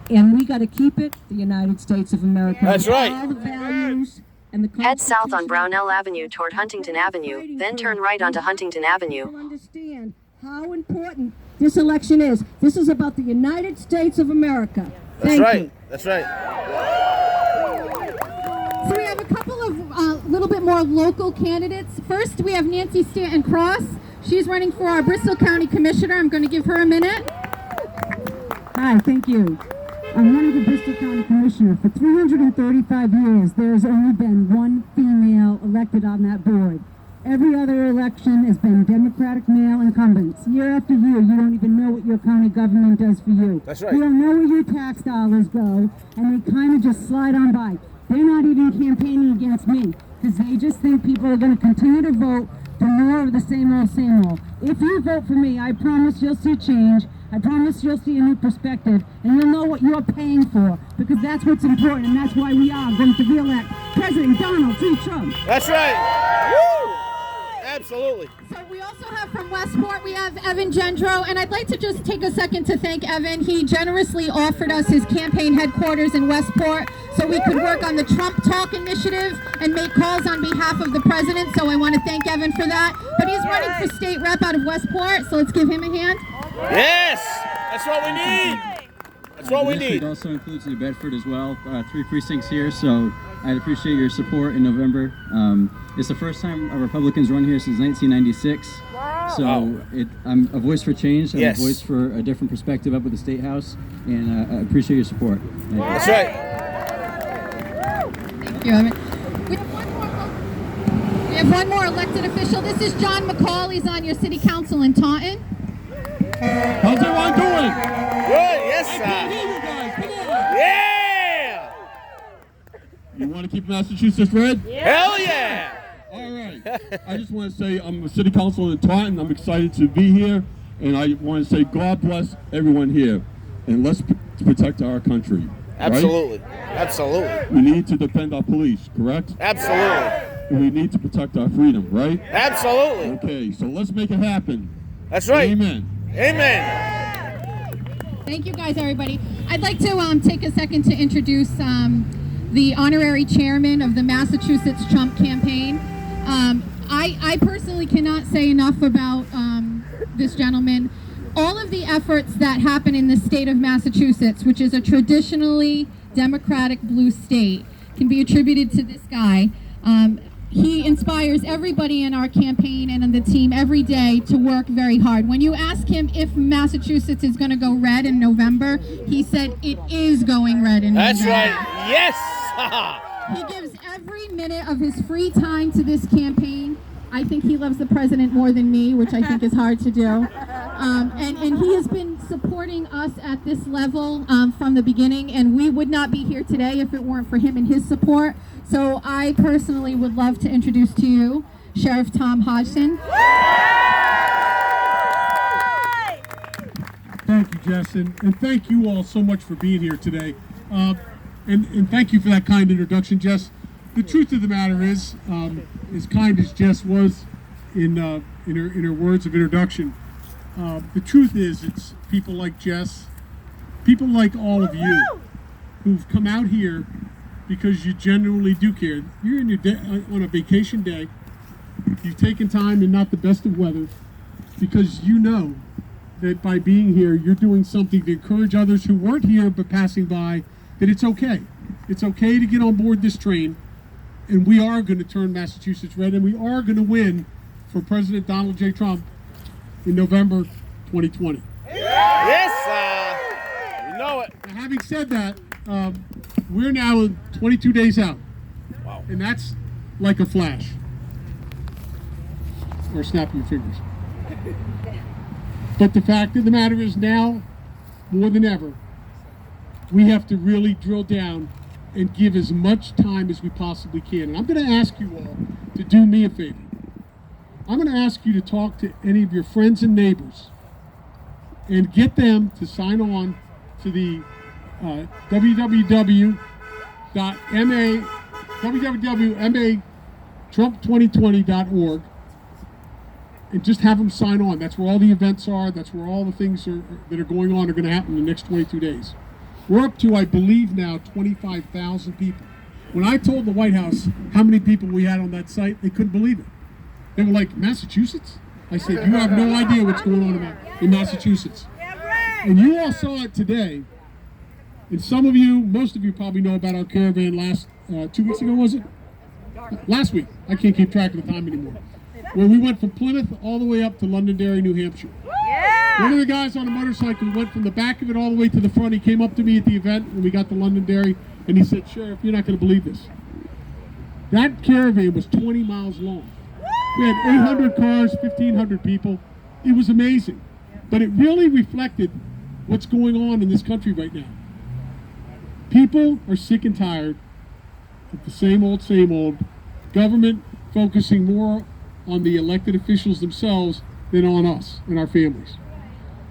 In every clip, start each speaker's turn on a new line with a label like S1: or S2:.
S1: And we got to keep it the United States of America.
S2: That's right.
S1: All the values and the
S3: Head south on Brownell Avenue toward Huntington Avenue, then turn right onto Huntington Avenue.
S1: Understand how important this election is. This is about the United States of America.
S2: That's right. That's right.
S4: So we have a couple of little bit more local candidates. First, we have Nancy Stanton Cross. She's running for our Bristol County Commissioner. I'm going to give her a minute.
S1: Hi, thank you. I'm running for Bristol County Commissioner. For 335 years, there has only been one female elected on that board. Every other election has been Democratic male incumbents. Year after year, you don't even know what your county government does for you.
S2: That's right.
S1: You don't know where your tax dollars go, and they kind of just slide on by. They're not even campaigning against me, because they just think people are going to continue to vote for more of the same old, same old. If you vote for me, I promise you'll see change. I promise you'll see a new perspective, and you'll know what you're paying for, because that's what's important, and that's why we are going to re-elect President Donald T. Trump.
S2: That's right. Woo! Absolutely.
S4: So we also have from Westport, we have Evan Gendro, and I'd like to just take a second to thank Evan. He generously offered us his campaign headquarters in Westport so we could work on the Trump Talk initiative and make calls on behalf of the president, so I want to thank Evan for that. But he's running for state rep out of Westport, so let's give him a hand.
S2: Yes, that's what we need. That's what we need.
S5: It also includes New Bedford as well. 3 precincts here, so I'd appreciate your support in November. It's the first time a Republican's run here since 1996.
S2: Wow.
S5: So I'm a voice for change. I'm
S2: Yes.
S5: a voice for a different perspective up at the State House, and I appreciate your support.
S2: That's right.
S4: Thank you, Evan. We have one more elected official. This is John McCall. He's on your city council in Taunton.
S6: How's everyone doing?
S2: Good, yes,
S6: I
S2: sir.
S6: can't hear you guys. Come on.
S2: Yeah!
S6: You want to keep Massachusetts red?
S2: Hell yeah!
S6: All right. I just want to say I'm a city councilor in Taunton. I'm excited to be here, and I want to say God bless everyone here, and let's protect our country.
S2: Absolutely.
S6: Right?
S2: Absolutely.
S6: We need to defend our police, correct?
S2: Absolutely.
S6: And we need to protect our freedom, right?
S2: Absolutely.
S6: Okay, so let's make it happen.
S2: That's right.
S6: Amen.
S2: Amen.
S4: Thank you guys, everybody. I'd like to take a second to introduce the honorary chairman of the Massachusetts Trump campaign. I personally cannot say enough about this gentleman. All of the efforts that happen in the state of Massachusetts, which is a traditionally Democratic blue state, can be attributed to this guy. He inspires everybody in our campaign and in the team every day to work very hard. When you ask him if Massachusetts is going to go red in November, he said it is going red in
S2: That's
S4: November.
S2: right. Yes.
S4: He gives every minute of his free time to this campaign. I think he loves the president more than me, which I think is hard to do. And he has been supporting us at this level from the beginning, and we would not be here today if it weren't for him and his support. So I personally would love to introduce to you Sheriff Tom Hodgeson.
S7: Thank you, Jess, and thank you all so much for being here today. And thank you for that kind introduction, Jess. The truth of the matter is, as kind as Jess was in her words of introduction, the truth is it's people like Jess, people like all of you, who've come out here because you genuinely do care. You're in your on a vacation day. You've taken time in not the best of weather because you know that by being here, you're doing something to encourage others who weren't here but passing by, that it's okay. It's okay to get on board this train, and we are going to turn Massachusetts red, and we are going to win for President Donald J. Trump in November 2020.
S2: Yes, we know it.
S7: Now, having said that, we're now 22 days out.
S2: Wow.
S7: And that's like a flash. Or snap your fingers. But the fact of the matter is now, more than ever, we have to really drill down and give as much time as we possibly can. And I'm going to ask you all to do me a favor. I'm going to ask you to talk to any of your friends and neighbors and get them to sign on to the www.trump2020.org and just have them sign on. That's where all the events are. That's where all the things that are going on are going to happen in the next 22 days. We're up to, I believe now, 25,000 people. When I told the White House how many people we had on that site, they couldn't believe it. They were like, Massachusetts? I said, you have no idea what's going on in Massachusetts. And you all saw it today. And some of you, most of you probably know about our caravan last, 2 weeks ago, was it? Last week. I can't keep track of the time anymore. Where we went from Plymouth all the way up to Londonderry, New Hampshire. One of the guys on a motorcycle went from the back of it all the way to the front. He came up to me at the event when we got to Londonderry, and he said, Sheriff, you're not going to believe this. That caravan was 20 miles long. We had 800 cars, 1,500 people. It was amazing. But it really reflected what's going on in this country right now. People are sick and tired of the same old government focusing more on the elected officials themselves than on us and our families.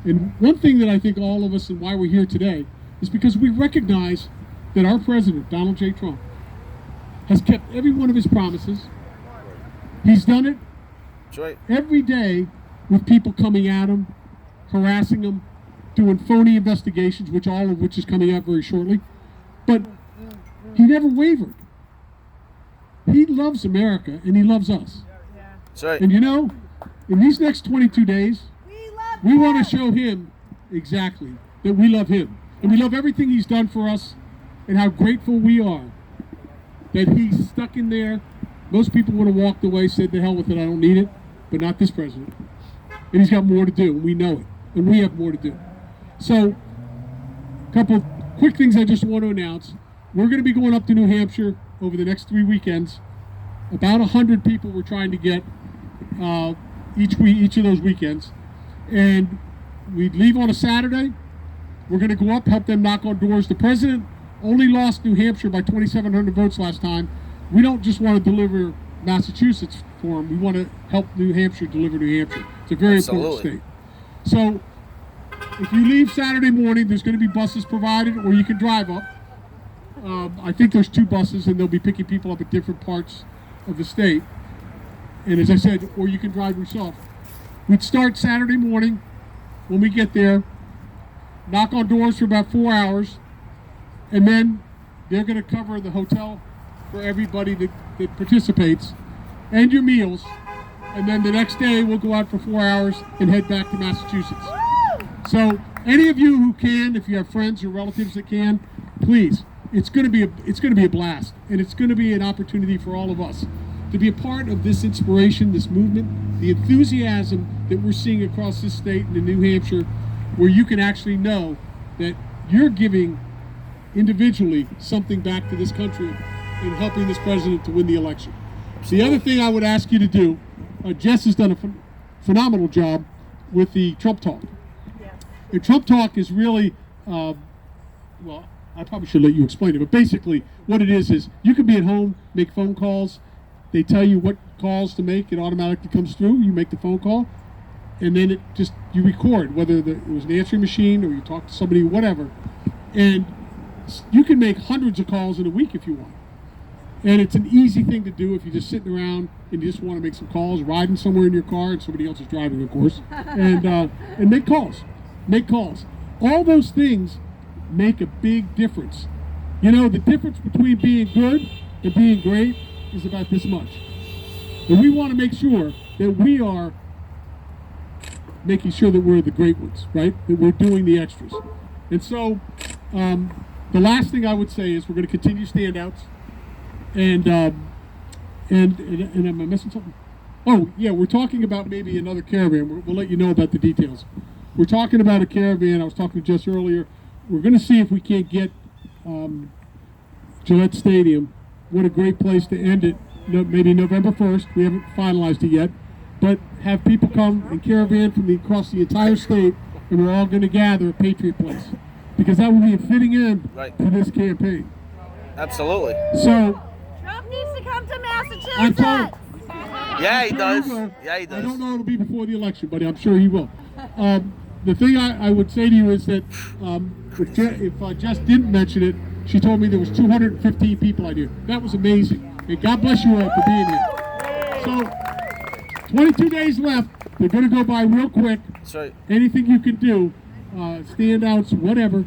S7: And one thing that I think all of us and why we're here today is because we recognize that our president, Donald J. Trump, has kept every one of his promises. He's done it every day with people coming at him, harassing him, doing phony investigations, all of which is coming out very shortly. But he never wavered. He loves America and he loves us.
S2: That's right.
S7: And you know, in these next 22 days, we want to show him exactly that we love him. And we love everything he's done for us and how grateful we are that he's stuck in there. Most people would have walked away, said to hell with it, I don't need it, but not this president. And he's got more to do, and we know it. And we have more to do. So, a couple quick things I just want to announce. We're going to be going up to New Hampshire over the next 3 weekends. About 100 people we're trying to get each of those weekends. And we leave on a Saturday. We're going to go up, help them knock on doors. The president only lost New Hampshire by 2,700 votes last time. We don't just want to deliver Massachusetts for him. We want to help New Hampshire deliver New Hampshire. It's a very important state. So if you leave Saturday morning, there's going to be buses provided, or you can drive up. I think there's 2 buses, and they'll be picking people up at different parts of the state. And as I said, or you can drive yourself. We'd start Saturday morning when we get there, knock on doors for about 4 hours, and then they're going to cover the hotel for everybody that participates, and your meals. And then the next day we'll go out for 4 hours and head back to Massachusetts. So any of you who can, if you have friends or relatives that can, please, it's going to be a blast, and it's going to be an opportunity for all of us to be a part of this inspiration, this movement, the enthusiasm that we're seeing across this state and in New Hampshire, where you can actually know that you're giving individually something back to this country in helping this president to win the election. The other thing I would ask you to do, Jess has done a phenomenal job with the Trump Talk. And Trump Talk is really, well, I probably should let you explain it, but basically what it is you can be at home, make phone calls, they tell you what calls to make, it automatically comes through, you make the phone call, and then you record, whether it was an answering machine or you talk to somebody, whatever, and you can make hundreds of calls in a week if you want. And it's an easy thing to do if you're just sitting around and you just want to make some calls, riding somewhere in your car, and somebody else is driving, of course, and make calls. Make calls. All those things make a big difference. You know, the difference between being good and being great is about this much. And we want to make sure that we are making sure that we're the great ones, right? That we're doing the extras. And so, the last thing I would say is we're going to continue standouts. And am I missing something? Oh, yeah, we're talking about maybe another caravan. We'll let you know about the details. We're talking about a caravan. I was talking to Jess earlier. We're going to see if we can't get Gillette Stadium. What a great place to end it. Maybe November 1st. We haven't finalized it yet. But have people come and caravan from across the entire state, and we're all going to gather at Patriot Place. Because that will be a fitting end to this campaign.
S2: Absolutely.
S7: So,
S8: Trump needs to come to Massachusetts.
S7: I'm told.
S2: Yeah, he does. Yeah, he does.
S7: I don't know it'll be before the election, but I'm sure he will. The thing I would say to you is that if Jess didn't mention it, she told me there was 215 people out here. That was amazing. And God bless you all for being here. So, 22 days left. They're going to go by real quick.
S2: That's right.
S7: Anything you can do, standouts, whatever.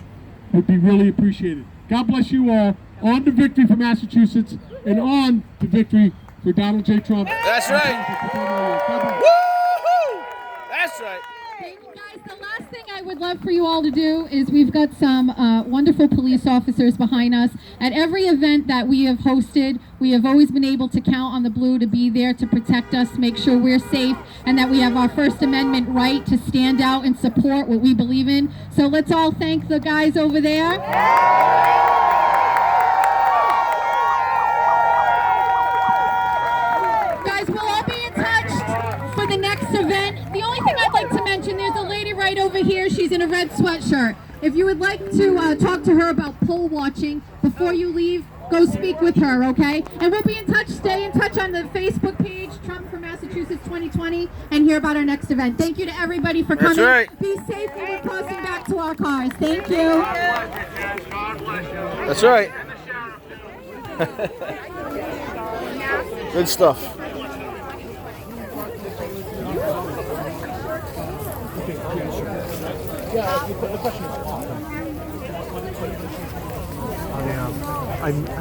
S7: would be really appreciated. God bless you all. On to victory for Massachusetts, and on to victory for Donald J. Trump.
S2: That's right.
S7: Woo-hoo!
S2: That's right.
S4: Thank you, guys. The last thing I would love for you all to do is we've got some wonderful police officers behind us. At every event that we have hosted, we have always been able to count on the Blue to be there to protect us, make sure we're safe, and that we have our First Amendment right to stand out and support what we believe in. So let's all thank the guys over there. Guys, we'll all be in touch for the next event. The only thing I'd like to mention, there's a lady right over here. She's in a red sweatshirt. If you would like to talk to her about poll watching before you leave, go speak with her, okay? And we'll be in touch. Stay in touch on the Facebook page, Trump for Massachusetts 2020, and hear about our next event. Thank you to everybody for coming.
S2: That's right.
S4: Be safe when we're crossing back to our cars. Thank you.
S2: That's right. Good stuff.
S9: I'm